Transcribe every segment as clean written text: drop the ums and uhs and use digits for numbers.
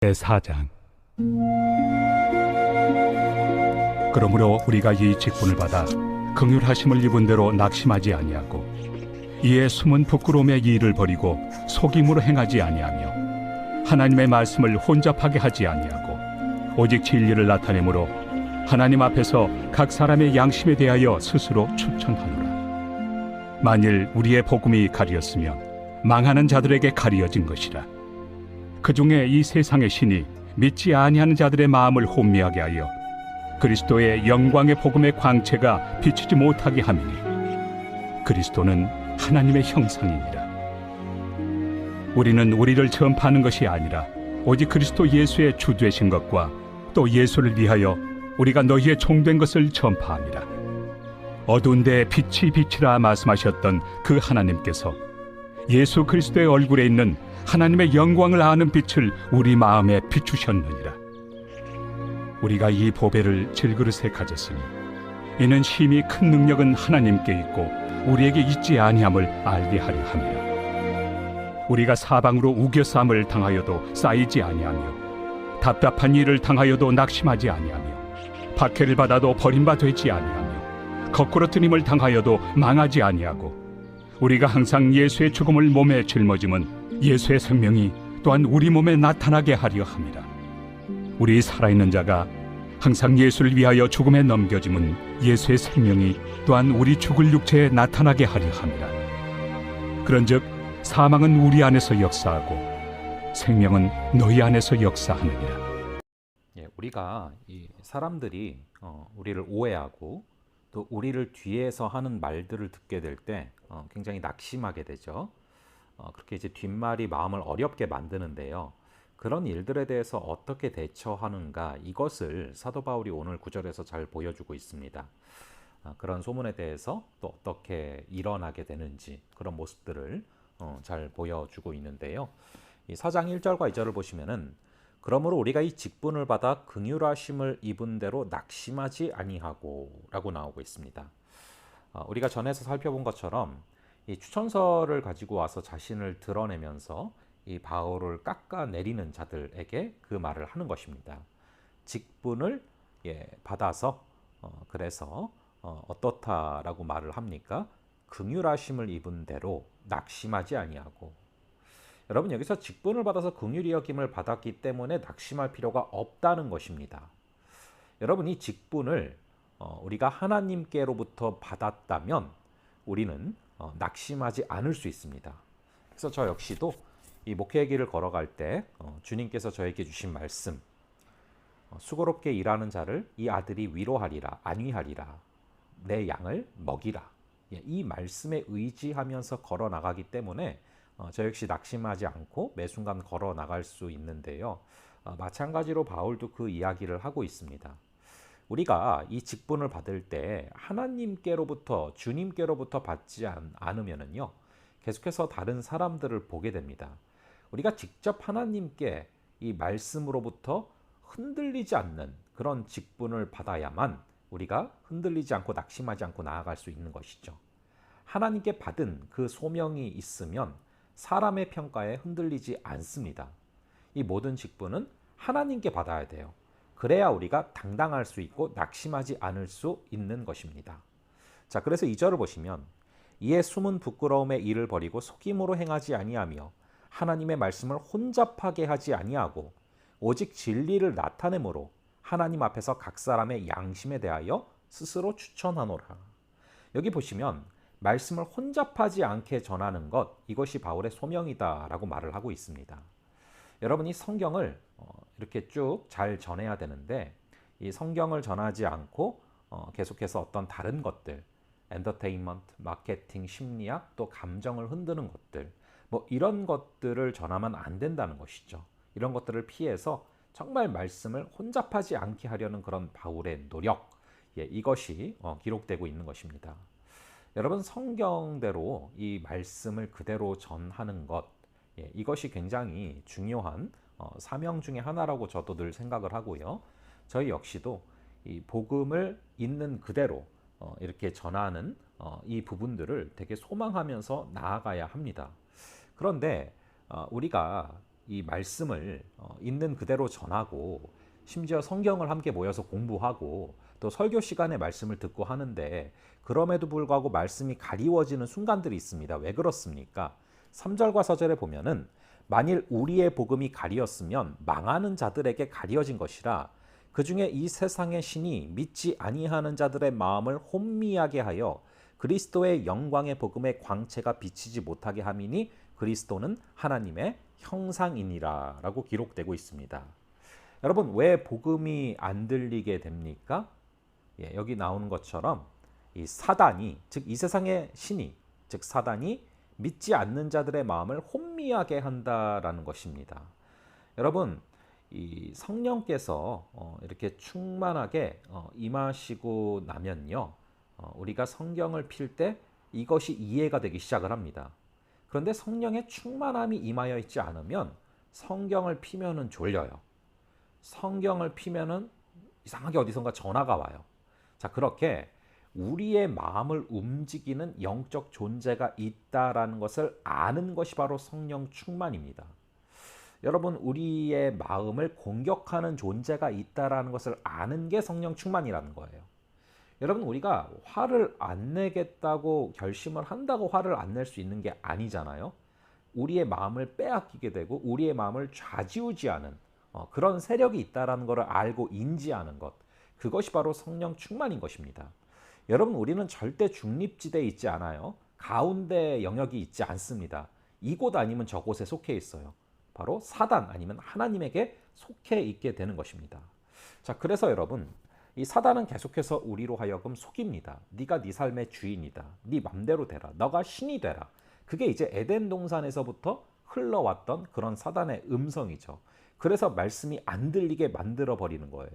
제4장. 그러므로 우리가 이 직분을 받아 긍휼하심을 입은 대로 낙심하지 아니하고 이에 숨은 부끄러움의 일을 버리고 속임으로 행하지 아니하며 하나님의 말씀을 혼잡하게 하지 아니하고 오직 진리를 나타내므로 하나님 앞에서 각 사람의 양심에 대하여 스스로 추천하노라. 만일 우리의 복음이 가리었으면 망하는 자들에게 가리어진 것이라. 그 중에 이 세상의 신이 믿지 아니하는 자들의 마음을 혼미하게 하여 그리스도의 영광의 복음의 광채가 비추지 못하게 함이니 그리스도는 하나님의 형상이니라. 우리는 우리를 전파하는 것이 아니라 오직 그리스도 예수의 주 되신 것과 또 예수를 위하여 우리가 너희의 종된 것을 전파함이라. 어두운 데에 빛이 빛이라 말씀하셨던 그 하나님께서 예수 그리스도의 얼굴에 있는 하나님의 영광을 아는 빛을 우리 마음에 비추셨느니라. 우리가 이 보배를 질그릇에 가졌으니 이는 심히 큰 능력은 하나님께 있고 우리에게 있지 아니함을 알게 하려 함이라. 우리가 사방으로 우겨싸움을 당하여도 쌓이지 아니하며 답답한 일을 당하여도 낙심하지 아니하며 박해를 받아도 버림받 되지 아니하며 거꾸로 뜨임을 당하여도 망하지 아니하고 우리가 항상 예수의 죽음을 몸에 짊어짐은 예수의 생명이 또한 우리 몸에 나타나게 하려 함이라. 우리 살아있는 자가 항상 예수를 위하여 죽음에 넘겨짐은 예수의 생명이 또한 우리 죽을 육체에 나타나게 하려 함이라. 그런즉 사망은 우리 안에서 역사하고 생명은 너희 안에서 역사하느니라. 우리가 이 사람들이 우리를 오해하고 또 우리를 뒤에서 하는 말들을 듣게 될 때 굉장히 낙심하게 되죠. 그렇게 이제 뒷말이 마음을 어렵게 만드는데요. 그런 일들에 대해서 어떻게 대처하는가, 이것을 사도 바울이 오늘 구절에서 잘 보여주고 있습니다. 그런 소문에 대해서 또 어떻게 일어나게 되는지 그런 모습들을 잘 보여주고 있는데요. 이 4장 1절과 2절을 보시면은 그러므로 우리가 이 직분을 받아 긍휼하심을 입은 대로 낙심하지 아니하고 라고 나오고 있습니다. 우리가 전에서 살펴본 것처럼 이 추천서를 가지고 와서 자신을 드러내면서 이 바울을 깎아내리는 자들에게 그 말을 하는 것입니다. 직분을 받아서 그래서 어떻다라고 말을 합니까? 긍휼하심을 입은 대로 낙심하지 아니하고. 여러분, 여기서 직분을 받아서 긍휼히 여김을 받았기 때문에 낙심할 필요가 없다는 것입니다. 여러분, 이 직분을 우리가 하나님께로부터 받았다면 우리는 낙심하지 않을 수 있습니다. 그래서 저 역시도 이 목회의 길을 걸어갈 때 주님께서 저에게 주신 말씀, 수고롭게 일하는 자를 이 아들이 위로하리라, 안위하리라, 내 양을 먹이라, 이 말씀에 의지하면서 걸어 나가기 때문에 저 역시 낙심하지 않고 매 순간 걸어 나갈 수 있는데요. 마찬가지로 바울도 그 이야기를 하고 있습니다. 우리가 이 직분을 받을 때 하나님께로부터, 주님께로부터 받지 않으면은요, 계속해서 다른 사람들을 보게 됩니다. 우리가 직접 하나님께 이 말씀으로부터 흔들리지 않는 그런 직분을 받아야만 우리가 흔들리지 않고 낙심하지 않고 나아갈 수 있는 것이죠. 하나님께 받은 그 소명이 있으면 사람의 평가에 흔들리지 않습니다. 이 모든 직분은 하나님께 받아야 돼요. 그래야 우리가 당당할 수 있고 낙심하지 않을 수 있는 것입니다. 자, 그래서 2절을 보시면 이에 숨은 부끄러움의 일을 버리고 속임으로 행하지 아니하며 하나님의 말씀을 혼잡하게 하지 아니하고 오직 진리를 나타내므로 하나님 앞에서 각 사람의 양심에 대하여 스스로 추천하노라. 여기 보시면 말씀을 혼잡하지 않게 전하는 것, 이것이 바울의 소명이다라고 말을 하고 있습니다. 여러분이 성경을 이렇게 쭉 잘 전해야 되는데 이 성경을 전하지 않고 계속해서 어떤 다른 것들, 엔터테인먼트, 마케팅, 심리학, 또 감정을 흔드는 것들, 이런 것들을 전하면 안 된다는 것이죠. 이런 것들을 피해서 정말 말씀을 혼잡하지 않게 하려는 그런 바울의 노력, 이것이 기록되고 있는 것입니다. 여러분, 성경대로 이 말씀을 그대로 전하는 것, 이것이 굉장히 중요한 사명 중에 하나라고 저도 늘 생각을 하고요. 저희 역시도 이 복음을 있는 그대로 이렇게 전하는 이 부분들을 되게 소망하면서 나아가야 합니다. 그런데 우리가 이 말씀을 있는 그대로 전하고 심지어 성경을 함께 모여서 공부하고 또 설교 시간에 말씀을 듣고 하는데 그럼에도 불구하고 말씀이 가리워지는 순간들이 있습니다. 왜 그렇습니까? 3절과 4절에 보면은 만일 우리의 복음이 가리었으면 망하는 자들에게 가리어진 것이라 그 중에 이 세상의 신이 믿지 아니하는 자들의 마음을 혼미하게 하여 그리스도의 영광의 복음의 광채가 비치지 못하게 함이니 그리스도는 하나님의 형상이니라 라고 기록되고 있습니다. 여러분 왜 복음이 안 들리게 됩니까? 여기 나오는 것처럼 이 사단이 즉 이 세상의 신이 즉 사단이 믿지 않는 자들의 마음을 혼미하게 한다라는 것입니다. 여러분 이 성령께서 이렇게 충만하게 임하시고 나면요 우리가 성경을 필 때 이것이 이해가 되기 시작을 합니다. 그런데 성령의 충만함이 임하여 있지 않으면 성경을 피면은 졸려요. 성경을 피면은 이상하게 어디선가 전화가 와요. 자, 그렇게 우리의 마음을 움직이는 영적 존재가 있다라는 것을 아는 것이 바로 성령 충만입니다. 여러분, 우리의 마음을 공격하는 존재가 있다라는 것을 아는 게 성령 충만이라는 거예요. 여러분, 우리가 화를 안 내겠다고 결심을 한다고 화를 안 낼 수 있는 게 아니잖아요. 우리의 마음을 빼앗기게 되고 우리의 마음을 좌지우지하는 그런 세력이 있다라는 것을 알고 인지하는 것, 그것이 바로 성령 충만인 것입니다. 여러분, 우리는 절대 중립지대에 있지 않아요. 가운데 영역이 있지 않습니다. 이곳 아니면 저곳에 속해 있어요. 바로 사단 아니면 하나님에게 속해 있게 되는 것입니다. 자, 그래서 여러분, 이 사단은 계속해서 우리로 하여금 속입니다. 네가 네 삶의 주인이다. 네 맘대로 되라. 너가 신이 되라. 그게 이제 에덴 동산에서부터 흘러왔던 그런 사단의 음성이죠. 그래서 말씀이 안 들리게 만들어 버리는 거예요.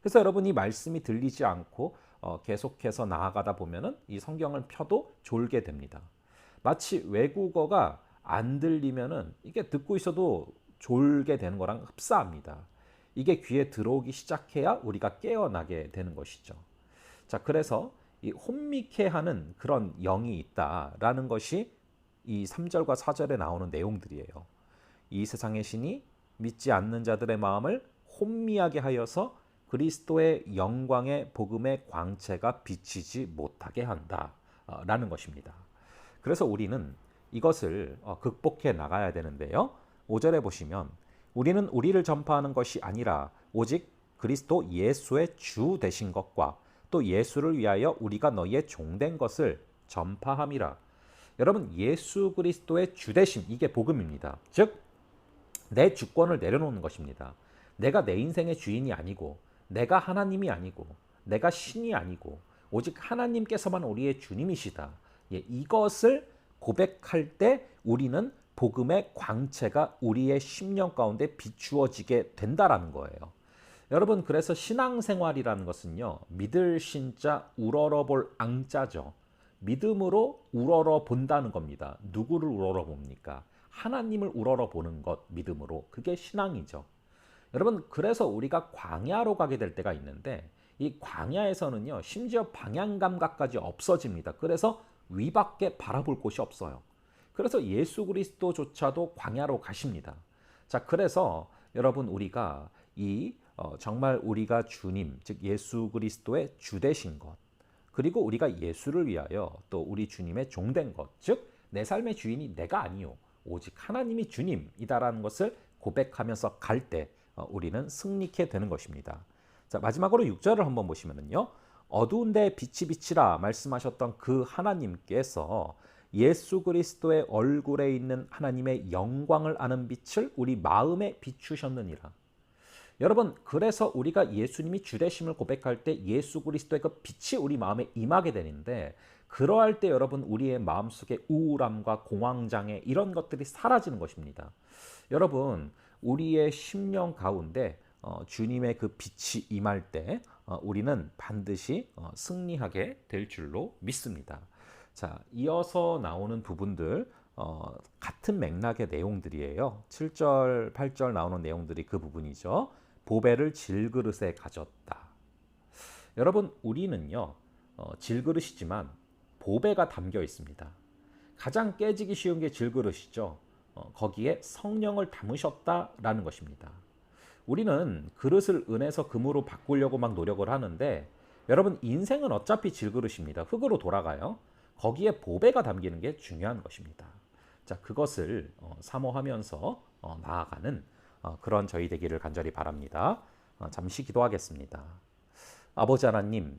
그래서 여러분 이 말씀이 들리지 않고 계속해서 나아가다 보면은 이 성경을 펴도 졸게 됩니다. 마치 외국어가 안 들리면은 이게 듣고 있어도 졸게 되는 거랑 흡사합니다. 이게 귀에 들어오기 시작해야 우리가 깨어나게 되는 것이죠. 자, 그래서 이 혼미케 하는 그런 영이 있다라는 것이 이 3절과 4절에 나오는 내용들이에요. 이 세상의 신이 믿지 않는 자들의 마음을 혼미하게 하여서 그리스도의 영광의 복음의 광채가 비치지 못하게 한다라는 것입니다. 그래서 우리는 이것을 극복해 나가야 되는데요. 5절에 보시면 우리는 우리를 전파하는 것이 아니라 오직 그리스도 예수의 주 되신 것과 또 예수를 위하여 우리가 너희의 종된 것을 전파함이라. 여러분, 예수 그리스도의 주 되심, 이게 복음입니다. 즉 내 주권을 내려놓는 것입니다. 내가 내 인생의 주인이 아니고 내가 하나님이 아니고 내가 신이 아니고 오직 하나님께서만 우리의 주님이시다. 이것을 고백할 때 우리는 복음의 광채가 우리의 심령 가운데 비추어지게 된다라는 거예요. 여러분, 그래서 신앙생활이라는 것은요, 믿을 신자 우러러볼 앙자죠. 믿음으로 우러러 본다는 겁니다. 누구를 우러러 봅니까? 하나님을 우러러 보는 것, 믿음으로. 그게 신앙이죠. 여러분, 그래서 우리가 광야로 가게 될 때가 있는데 이 광야에서는요, 심지어 방향 감각까지 없어집니다. 그래서 위밖에 바라볼 곳이 없어요. 그래서 예수 그리스도조차도 광야로 가십니다. 자, 그래서 여러분, 우리가 정말 우리가 주님, 즉 예수 그리스도의 주 되신 것, 그리고 우리가 예수를 위하여 또 우리 주님의 종된 것, 즉 내 삶의 주인이 내가 아니요 오직 하나님이 주님이다라는 것을 고백하면서 갈 때 우리는 승리케 되는 것입니다. 자, 마지막으로 6절을 한번 보시면은요, 어두운 데 빛이 비치라 말씀하셨던 그 하나님께서 예수 그리스도의 얼굴에 있는 하나님의 영광을 아는 빛을 우리 마음에 비추셨느니라. 여러분, 그래서 우리가 예수님이 주되심을 고백할 때 예수 그리스도의 그 빛이 우리 마음에 임하게 되는데, 그러할 때 여러분 우리의 마음속에 우울함과 공황장애 이런 것들이 사라지는 것입니다. 여러분, 우리의 심령 가운데 주님의 그 빛이 임할 때 우리는 반드시 승리하게 될 줄로 믿습니다. 자, 이어서 나오는 부분들 같은 맥락의 내용들이에요. 7절, 8절 나오는 내용들이 그 부분이죠. 보배를 질그릇에 가졌다. 여러분, 우리는요, 질그릇이지만 보배가 담겨 있습니다. 가장 깨지기 쉬운 게 질그릇이죠. 거기에 성령을 담으셨다라는 것입니다. 우리는 그릇을 은에서 금으로 바꾸려고 막 노력을 하는데 여러분 인생은 어차피 질그릇입니다. 흙으로 돌아가요. 거기에 보배가 담기는 게 중요한 것입니다. 자, 그것을 사모하면서 나아가는 그런 저희 되기를 간절히 바랍니다. 잠시 기도하겠습니다. 아버지 하나님,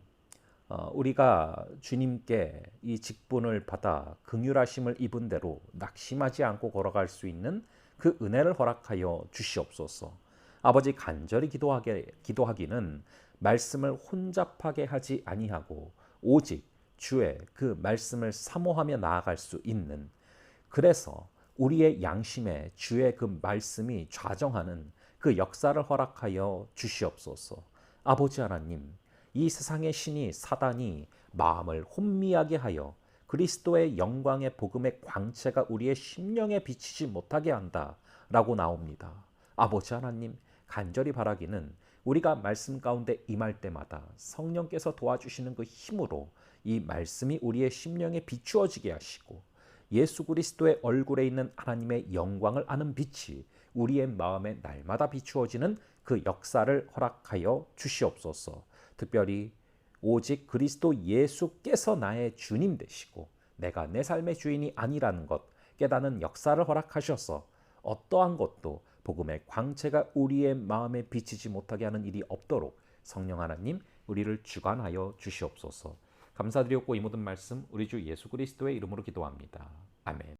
우리가 주님께 이 직분을 받아 긍휼하심을 입은 대로 낙심하지 않고 걸어갈 수 있는 그 은혜를 허락하여 주시옵소서. 아버지 간절히 기도하기는 말씀을 혼잡하게 하지 아니하고 오직 주의 그 말씀을 사모하며 나아갈 수 있는, 그래서 우리의 양심에 주의 그 말씀이 좌정하는 그 역사를 허락하여 주시옵소서. 아버지 하나님, 이 세상의 신이 사단이 마음을 혼미하게 하여 그리스도의 영광의 복음의 광채가 우리의 심령에 비치지 못하게 한다라고 나옵니다. 아버지 하나님, 간절히 바라기는 우리가 말씀 가운데 임할 때마다 성령께서 도와주시는 그 힘으로 이 말씀이 우리의 심령에 비추어지게 하시고 예수 그리스도의 얼굴에 있는 하나님의 영광을 아는 빛이 우리의 마음에 날마다 비추어지는 그 역사를 허락하여 주시옵소서. 특별히 오직 그리스도 예수께서 나의 주님 되시고 내가 내 삶의 주인이 아니라는 것 깨닫는 역사를 허락하셔서 어떠한 것도 복음의 광채가 우리의 마음에 비치지 못하게 하는 일이 없도록 성령 하나님 우리를 주관하여 주시옵소서. 감사드리옵고 이 모든 말씀 우리 주 예수 그리스도의 이름으로 기도합니다. 아멘.